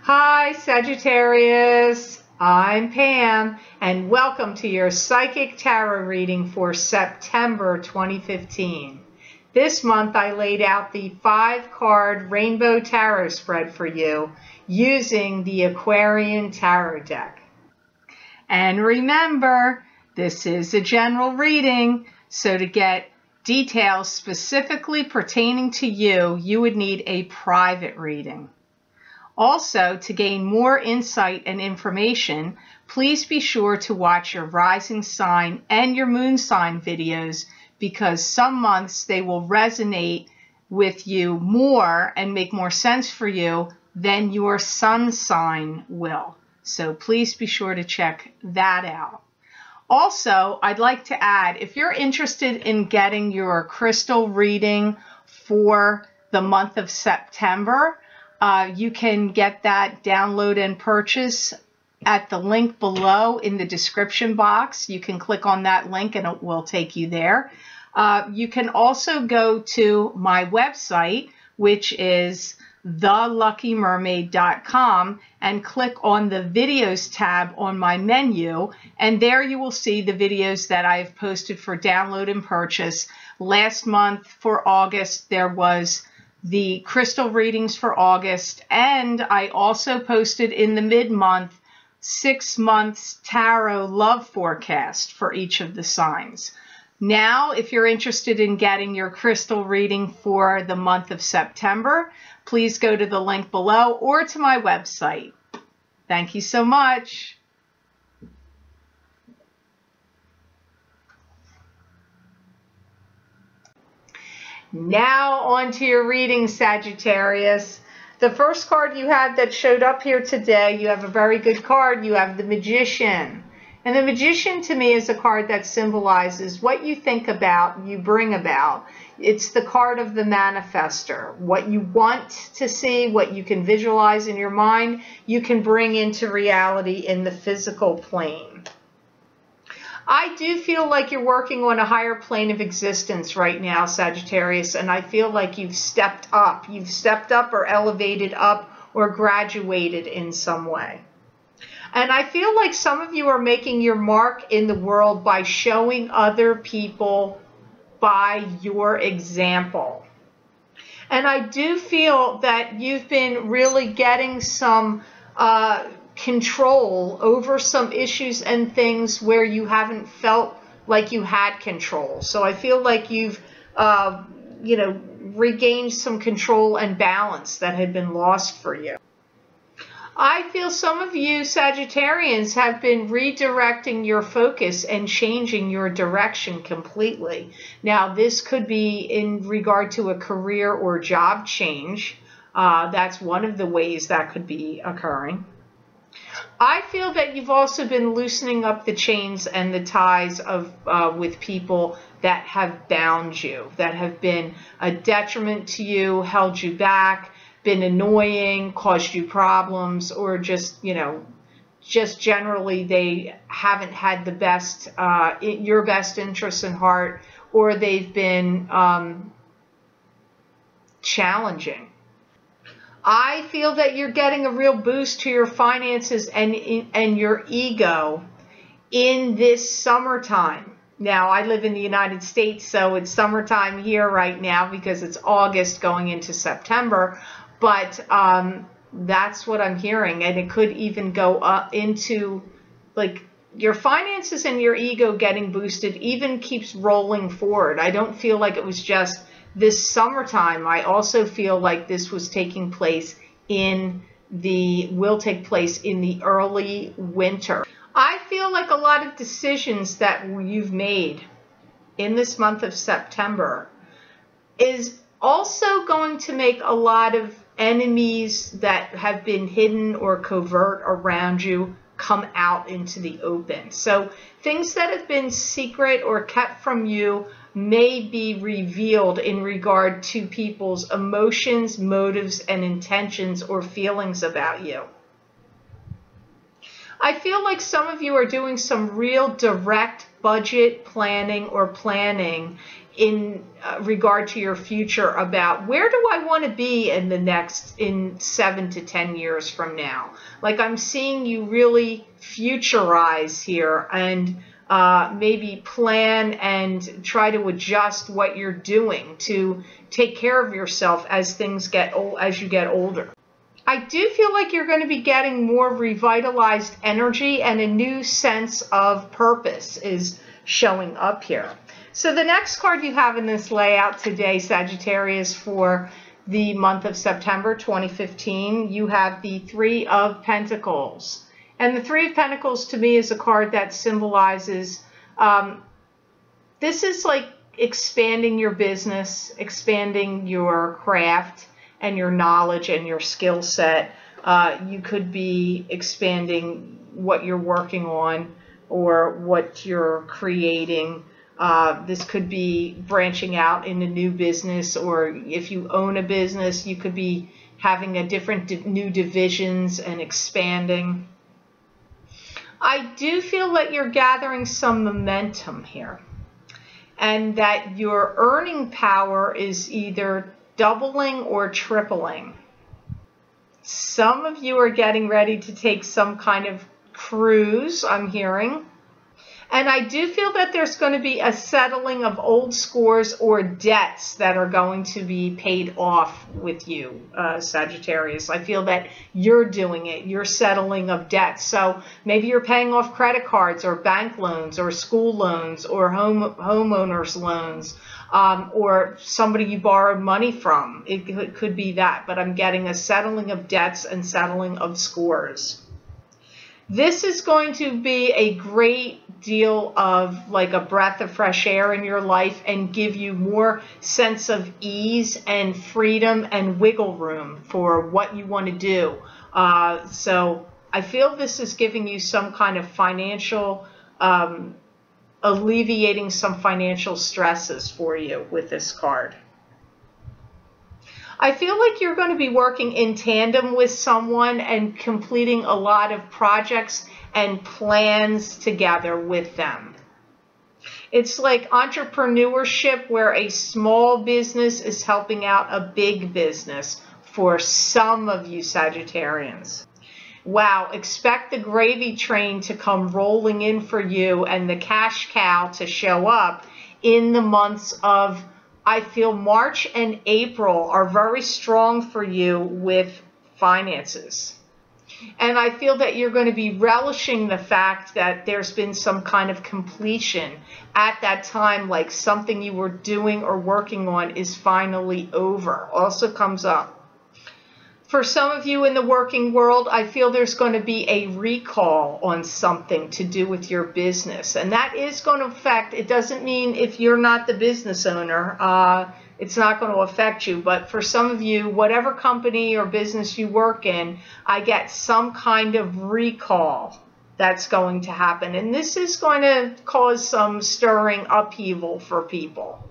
Hi Sagittarius, I'm Pam and welcome to your Psychic Tarot reading for September 2015. This month I laid out the 5-card Rainbow Tarot spread for you using the Aquarian Tarot deck. And remember, this is a general reading, so to get details specifically pertaining to you, you would need a private reading. Also, to gain more insight and information, please be sure to watch your rising sign and your moon sign videos because some months they will resonate with you more and make more sense for you than your sun sign will. So please be sure to check that out. Also, I'd like to add, if you're interested in getting your crystal reading for the month of September, you can get that download and purchase at the link below in the description box. You can click on that link and it will take you there. You can also go to my website, which is theluckymermaid.com, and click on the videos tab on my menu, and there you will see the videos that I've posted for download and purchase. Last month for August there was the crystal readings for August, and I also posted in the mid-month 6 months tarot love forecast for each of the signs. Now, if you're interested in getting your crystal reading for the month of September, please go to the link below or to my website. Thank you so much. Now on to your reading, Sagittarius. The first card you had that showed up here today, you have a very good card. You have the Magician. And the Magician to me is a card that symbolizes what you think about, you bring about. It's the card of the manifester. What you want to see, what you can visualize in your mind, you can bring into reality in the physical plane. I do feel like you're working on a higher plane of existence right now, Sagittarius, and I feel like you've stepped up. You've stepped up or elevated up or graduated in some way. And I feel like some of you are making your mark in the world by showing other people by your example. And I do feel that you've been really getting some control over some issues and things where you haven't felt like you had control. So I feel like you've, regained some control and balance that had been lost for you. I feel some of you Sagittarians have been redirecting your focus and changing your direction completely. Now, this could be in regard to a career or job change. That's one of the ways that could be occurring. I feel that you've also been loosening up the chains and the ties of with people that have bound you, that have been a detriment to you, held you back, been annoying, caused you problems, or just, just generally they haven't had the best, your best interests in heart, or they've been challenging. I feel that you're getting a real boost to your finances and your ego in this summertime. Now, I live in the United States, so it's summertime here right now because it's August going into September, but that's what I'm hearing, and it could even go up into, like, your finances and your ego getting boosted even keeps rolling forward. I don't feel like it was just this summertime. I also feel like this was taking place will take place in the early winter. I feel like a lot of decisions that you've made in this month of September is also going to make a lot of enemies that have been hidden or covert around you come out into the open. So things that have been secret or kept from you may be revealed in regard to people's emotions, motives, and intentions or feelings about you. I feel like some of you are doing some real direct budget planning or planning in regard to your future about where do I want to be in 7 to 10 years from now. Like, I'm seeing you really futurize here and maybe plan and try to adjust what you're doing to take care of yourself as things get old, as you get older. I do feel like you're going to be getting more revitalized energy, and a new sense of purpose is showing up here. So the next card you have in this layout today, Sagittarius, for the month of September 2015, you have the Three of Pentacles. And the Three of Pentacles to me is a card that symbolizes, this is like expanding your business, expanding your craft and your knowledge and your skill set. You could be expanding what you're working on or what you're creating. This could be branching out in a new business, or if you own a business, you could be having a different new divisions and expanding. I do feel that you're gathering some momentum here, and that your earning power is either doubling or tripling. Some of you are getting ready to take some kind of cruise, I'm hearing. And I do feel that there's going to be a settling of old scores or debts that are going to be paid off with you, Sagittarius. I feel that you're doing it. You're settling of debts. So maybe you're paying off credit cards or bank loans or school loans or homeowners loans, or somebody you borrowed money from. It could be that. But I'm getting a settling of debts and settling of scores. This is going to be a great deal of like a breath of fresh air in your life and give you more sense of ease and freedom and wiggle room for what you want to do. So I feel this is giving you some kind of financial, alleviating some financial stresses for you with this card. I feel like you're going to be working in tandem with someone and completing a lot of projects and plans together with them. It's like entrepreneurship where a small business is helping out a big business for some of you Sagittarians. Wow, expect the gravy train to come rolling in for you and the cash cow to show up in the months of, I feel March and April are very strong for you with finances. And I feel that you're going to be relishing the fact that there's been some kind of completion at that time, like something you were doing or working on is finally over. Also comes up. For some of you in the working world, I feel there's going to be a recall on something to do with your business. And that is going to affect, it doesn't mean if you're not the business owner, it's not going to affect you. But for some of you, whatever company or business you work in, I get some kind of recall that's going to happen. And this is going to cause some stirring upheaval for people.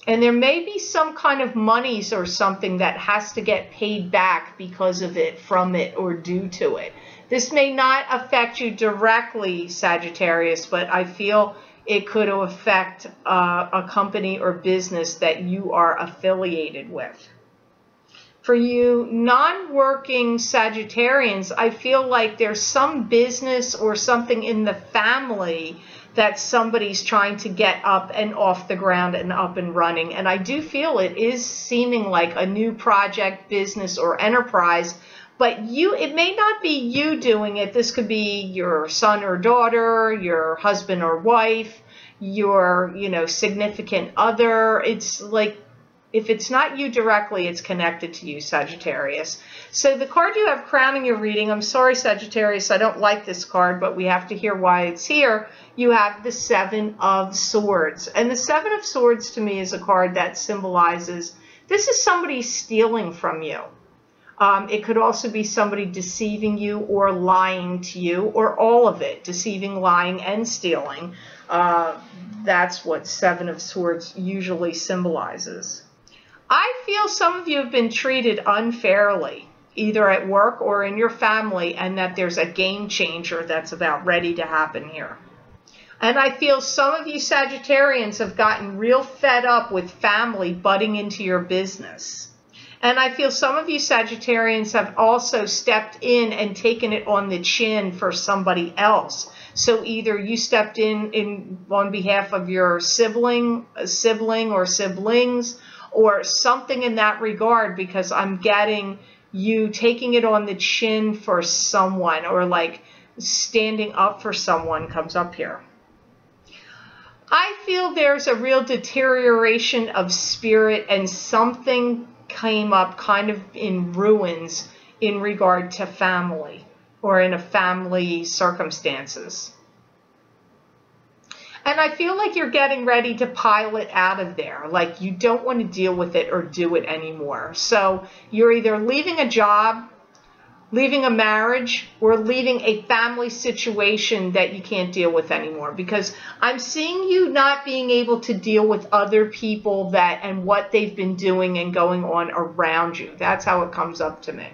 And there may be some kind of monies or something that has to get paid back because of it, from it, or due to it. This may not affect you directly, Sagittarius, but I feel it could affect a company or business that you are affiliated with. For you non-working Sagittarians, I feel like there's some business or something in the family that somebody's trying to get up and off the ground and up and running. And I do feel it is seeming like a new project, business, or enterprise, but it may not be you doing it. This could be your son or daughter, your husband or wife, your, significant other. It's like, if it's not you directly, it's connected to you, Sagittarius. So the card you have crowning your reading, I'm sorry, Sagittarius, I don't like this card, but we have to hear why it's here. You have the Seven of Swords. And the Seven of Swords to me is a card that symbolizes this is somebody stealing from you. It could also be somebody deceiving you or lying to you, or all of it, deceiving, lying, and stealing. That's what Seven of Swords usually symbolizes. I feel some of you have been treated unfairly, either at work or in your family, and that there's a game changer that's about ready to happen here. And I feel some of you Sagittarians have gotten real fed up with family butting into your business. And I feel some of you Sagittarians have also stepped in and taken it on the chin for somebody else. So either you stepped in on behalf of your sibling or siblings, or something in that regard, because I'm getting you taking it on the chin for someone, or like standing up for someone comes up here. I feel there's a real deterioration of spirit, and something came up kind of in ruins in regard to family, or in a family circumstances. And I feel like you're getting ready to pile it out of there. Like you don't want to deal with it or do it anymore. So you're either leaving a job, leaving a marriage, or leaving a family situation that you can't deal with anymore. Because I'm seeing you not being able to deal with other people and what they've been doing and going on around you. That's how it comes up to me.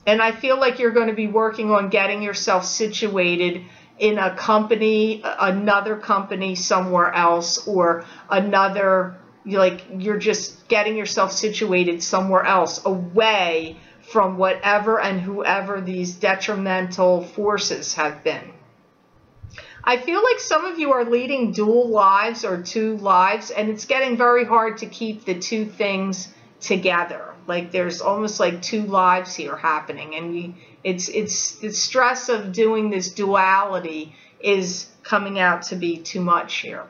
And I feel like you're going to be working on getting yourself situated in a company, another company somewhere else, or another, like you're just getting yourself situated somewhere else, away from whatever and whoever these detrimental forces have been. I feel like some of you are leading dual lives or two lives, and it's getting very hard to keep the two things together. Like there's almost like two lives here happening, and it's the stress of doing this duality is coming out to be too much here.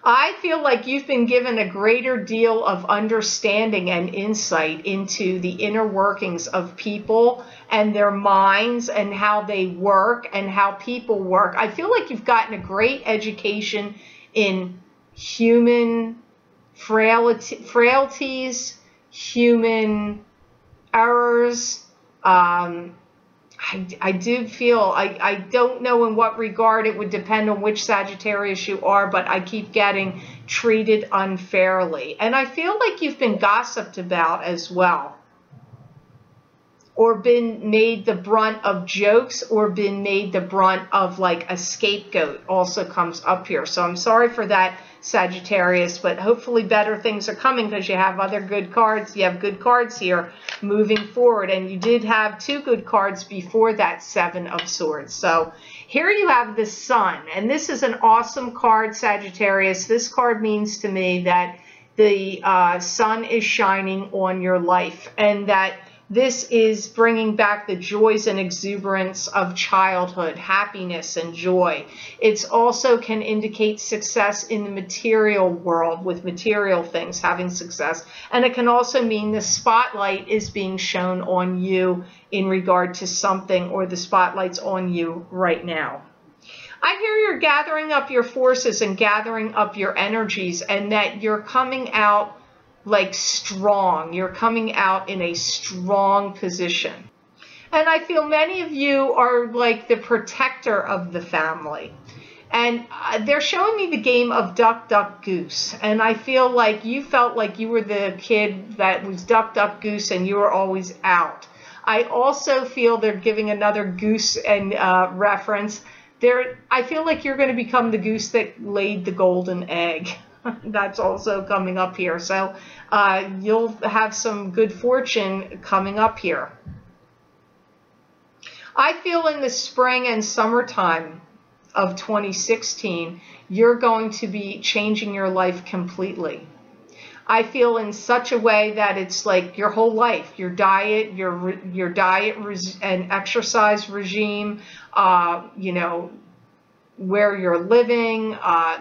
I feel like you've been given a greater deal of understanding and insight into the inner workings of people and their minds and how they work and how people work. I feel like you've gotten a great education in human frailties, human errors. I do feel, I don't know in what regard, it would depend on which Sagittarius you are, but I keep getting treated unfairly. And I feel like you've been gossiped about as well, or been made the brunt of jokes, or been made the brunt of like a scapegoat also comes up here. So I'm sorry for that, Sagittarius, but hopefully better things are coming because you have other good cards. You have good cards here moving forward, and you did have two good cards before that Seven of Swords. So here you have the Sun, and this is an awesome card, Sagittarius. This card means to me that the sun is shining on your life, and that this is bringing back the joys and exuberance of childhood, happiness and joy. It also can indicate success in the material world, with material things having success. And it can also mean the spotlight is being shown on you in regard to something, or the spotlight's on you right now. I hear you're gathering up your forces and gathering up your energies, and that you're coming out like strong. You're coming out in a strong position. And I feel many of you are like the protector of the family. And they're showing me the game of duck, duck, goose. And I feel like you felt like you were the kid that was duck, duck, goose, and you were always out. I also feel they're giving another goose and reference. I feel like you're going to become the goose that laid the golden egg. That's also coming up here. So you'll have some good fortune coming up here. I feel in the spring and summertime of 2016, you're going to be changing your life completely. I feel in such a way that it's like your whole life, your diet, your diet and exercise regime, you know, where you're living,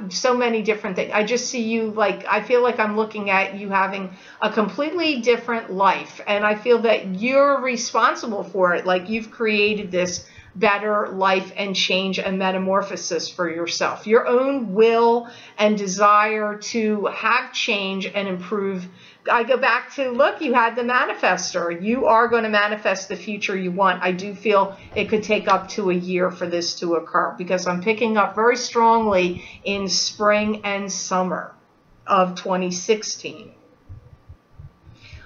so many different things. I just see you like, I feel like I'm looking at you having a completely different life, and I feel that you're responsible for it. Like you've created this better life and change and metamorphosis for yourself. Your own will and desire to have change and improve. I go back to, look, you had the manifestor. You are going to manifest the future you want. I do feel it could take up to a year for this to occur, because I'm picking up very strongly in spring and summer of 2016.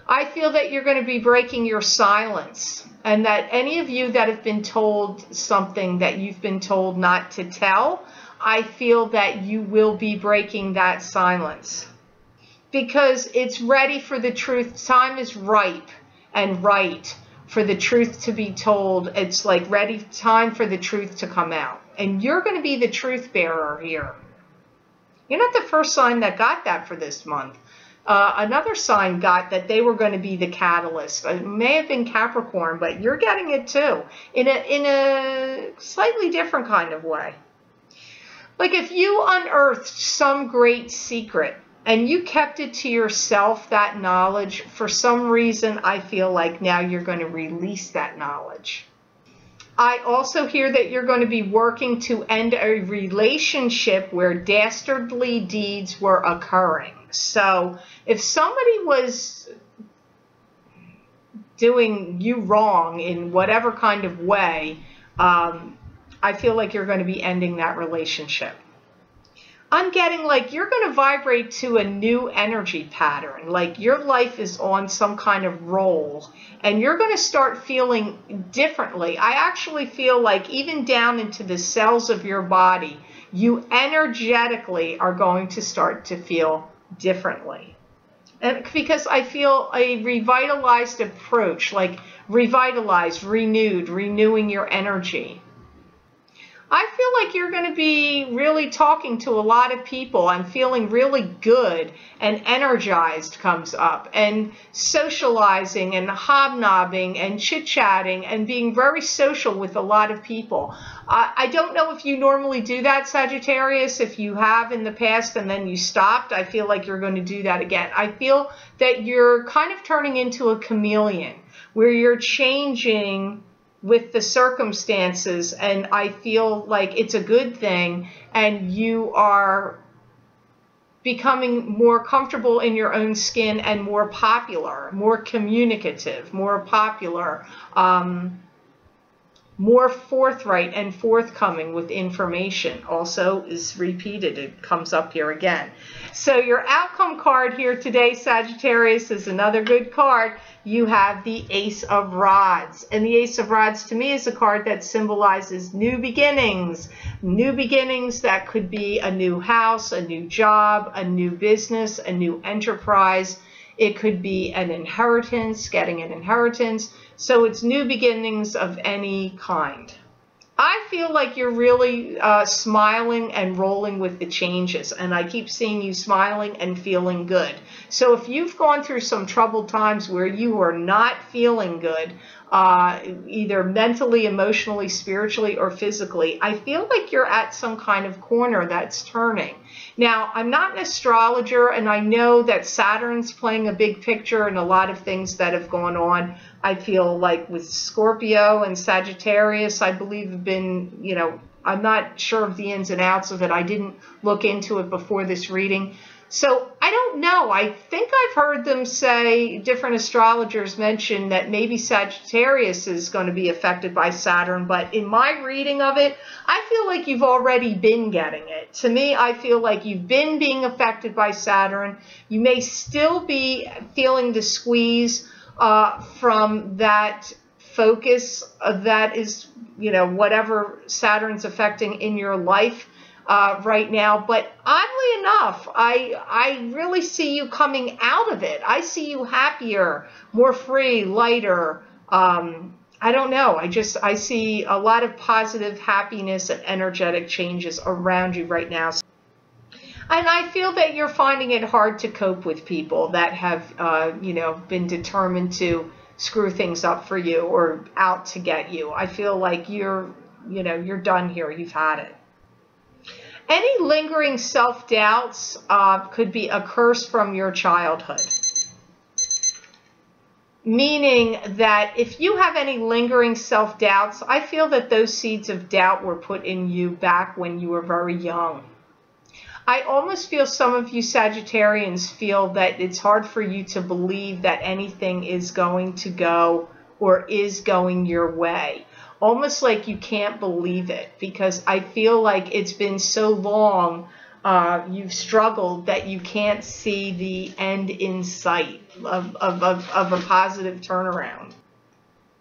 I feel that you're going to be breaking your silence, and that any of you that have been told something that you've been told not to tell, I feel that you will be breaking that silence because it's ready for the truth. Time is ripe and right for the truth to be told. It's like ready time for the truth to come out, and you're going to be the truth bearer here. You're not the first sign that got that for this month. Another sign got that they were going to be the catalyst. It may have been Capricorn, but you're getting it too, in a slightly different kind of way. Like if you unearthed some great secret and you kept it to yourself, that knowledge, for some reason, I feel like now you're going to release that knowledge. I also hear that you're going to be working to end a relationship where dastardly deeds were occurring. So if somebody was doing you wrong in whatever kind of way, I feel like you're going to be ending that relationship. I'm getting like you're going to vibrate to a new energy pattern, like your life is on some kind of roll and you're going to start feeling differently. I actually feel like even down into the cells of your body, you energetically are going to start to feel differently. And because I feel a revitalized approach, like revitalized, renewed, renewing your energy. I feel like you're going to be really talking to a lot of people and feeling really good, and energized comes up, and socializing and hobnobbing and chit-chatting and being very social with a lot of people. I don't know if you normally do that, Sagittarius. If you have in the past and then you stopped, I feel like you're going to do that again. I feel that you're kind of turning into a chameleon where you're changing with the circumstances, and I feel like it's a good thing, and you are becoming more comfortable in your own skin and more popular, more communicative, more popular, more forthright and forthcoming with information. Also is repeated, it comes up here again. So your outcome card here today, Sagittarius, is another good card. You have the Ace of Rods. And the Ace of Rods to me is a card that symbolizes new beginnings. New beginnings that could be a new house, a new job, a new business, a new enterprise. It could be an inheritance, getting an inheritance. So it's new beginnings of any kind. I feel like you're really smiling and rolling with the changes, and I keep seeing you smiling and feeling good. So if you've gone through some troubled times where you are not feeling good, either mentally, emotionally, spiritually, or physically, I feel like you're at some kind of corner that's turning. Now, I'm not an astrologer, and I know that Saturn's playing a big picture in a lot of things that have gone on. I feel like with Scorpio and Sagittarius, I believe have been, you know, I'm not sure of the ins and outs of it. I didn't look into it before this reading. So I don't know. I think I've heard them say, different astrologers mention that maybe Sagittarius is going to be affected by Saturn. But in my reading of it, I feel like you've already been getting it. To me, I feel like you've been being affected by Saturn. You may still be feeling the squeeze from that focus that is, you know, whatever Saturn's affecting in your life right now. But oddly enough, I really see you coming out of it. I see you happier, more free, lighter. I don't know. I see a lot of positive happiness and energetic changes around you right now. And I feel that you're finding it hard to cope with people that have, you know, been determined to screw things up for you or out to get you. I feel like you're done here. You've had it. Any lingering self-doubts could be a curse from your childhood. Meaning that if you have any lingering self-doubts, I feel that those seeds of doubt were put in you back when you were very young. I almost feel some of you Sagittarians feel that it's hard for you to believe that anything is going to go or is going your way. Almost like you can't believe it, because I feel like it's been so long you've struggled that you can't see the end in sight. of a positive turnaround.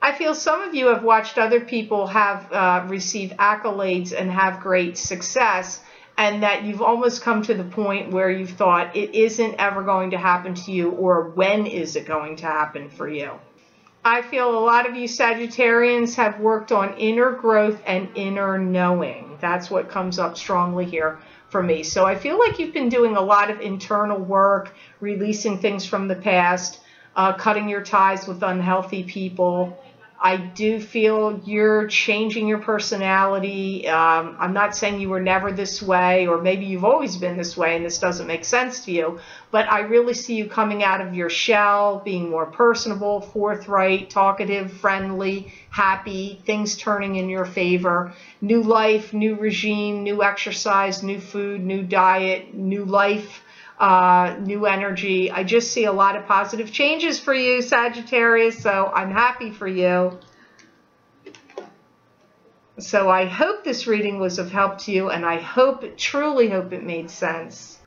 I feel some of you have watched other people have receive accolades and have great success, and that you've almost come to the point where you've thought it isn't ever going to happen to you, or when is it going to happen for you? I feel a lot of you Sagittarians have worked on inner growth and inner knowing. That's what comes up strongly here for me. So I feel like you've been doing a lot of internal work, releasing things from the past, cutting your ties with unhealthy people. I do feel you're changing your personality. I'm not saying you were never this way, or maybe you've always been this way and this doesn't make sense to you, but I really see you coming out of your shell, being more personable, forthright, talkative, friendly, happy, things turning in your favor. New life, new regime, new exercise, new food, new diet, new life. New energy. I just see a lot of positive changes for you, Sagittarius, so I'm happy for you. So I hope this reading was of help to you, and I truly hope it made sense.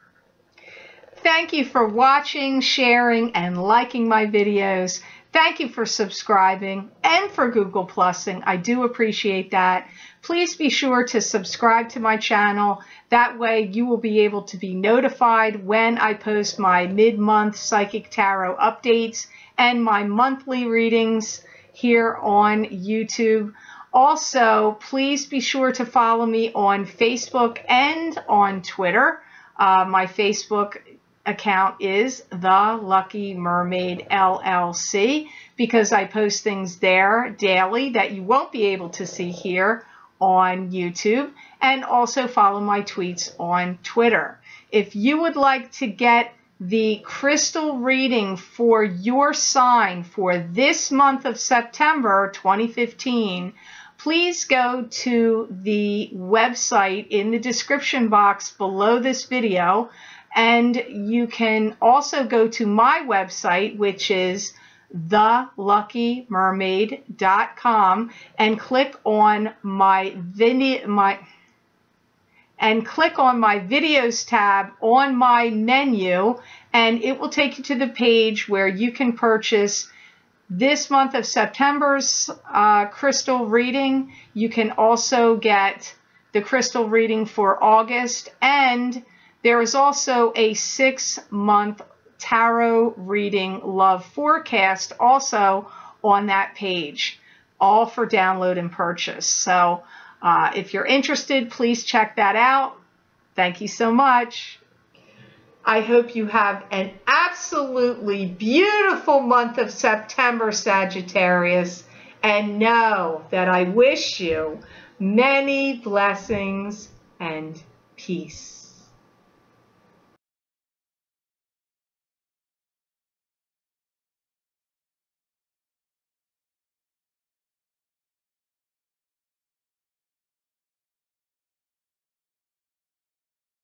Thank you for watching, sharing, and liking my videos. Thank you for subscribing and for Google Plusing. I do appreciate that. Please be sure to subscribe to my channel. That way you will be able to be notified when I post my mid-month Psychic Tarot updates and my monthly readings here on YouTube. Also, please be sure to follow me on Facebook and on Twitter. My Facebook account is The Lucky Mermaid LLC, because I post things there daily that you won't be able to see here on YouTube, and also follow my tweets on Twitter. If you would like to get the crystal reading for your sign for this month of September 2015, please go to the website in the description box below this video, and you can also go to my website, which is theluckymermaid.com, and click on my videos tab on my menu, and it will take you to the page where you can purchase this month of September's crystal reading. You can also get the crystal reading for August, and there is also a 6-month tarot reading love forecast also on that page, all for download and purchase. So if you're interested, please check that out. Thank you so much. I hope you have an absolutely beautiful month of September, Sagittarius, and know that I wish you many blessings and peace.